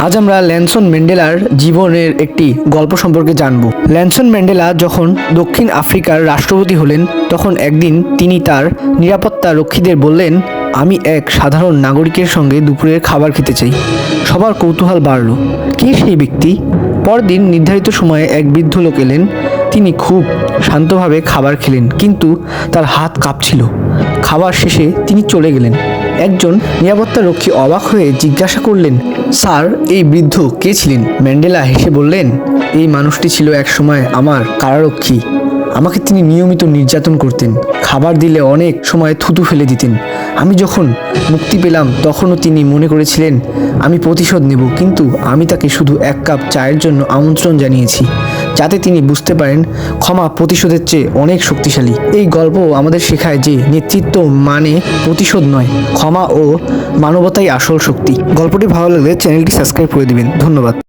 আজ আমরা নেলসন ম্যান্ডেলার জীবনের একটি গল্প সম্পর্কে জানব। নেলসন ম্যান্ডেলা যখন দক্ষিণ আফ্রিকার রাষ্ট্রপতি হলেন, তখন একদিন তিনি তার নিরাপত্তা রক্ষীদের বললেন, আমি এক সাধারণ নাগরিকের সঙ্গে দুপুরের খাবার খেতে চাই। সবার কৌতূহল বাড়ল, কে সেই ব্যক্তি? পরদিন নির্ধারিত সময়ে এক বৃদ্ধ লোক এলেন। তিনি খুব শান্তভাবে খাবার খেলেন, কিন্তু তার হাত কাঁপছিল। খাবার শেষে তিনি চলে গেলেন। একজন নিরাপত্তা রক্ষী অবাক হয়ে জিজ্ঞাসা করলেন, স্যার, এই বৃদ্ধ কে ছিলেন? ম্যান্ডেলা হেসে বললেন, এই মানুষটি ছিল একসময় আমার কারারক্ষী। আমাকে তিনি নিয়মিত নির্যাতন করতেন, খাবার দিলে অনেক সময় থুতু ফেলে দিতেন। আমি যখন মুক্তি পেলাম তখনও তিনি মনে করেছিলেন আমি প্রতিশোধ নেব, কিন্তু আমি তাকে শুধু এক কাপ চায়ের জন্য আমন্ত্রণ জানিয়েছি, যাতে তিনি বুঝতে পারেন ক্ষমা প্রতিশোধের চেয়ে অনেক শক্তিশালী। এই গল্প আমাদের শেখায় যে নেতৃত্ব মানে প্রতিশোধ নয়, ক্ষমা ও মানবতাই আসল শক্তি। গল্পটি ভালো লাগলে চ্যানেলটি সাবস্ক্রাইব করে দিবেন। ধন্যবাদ।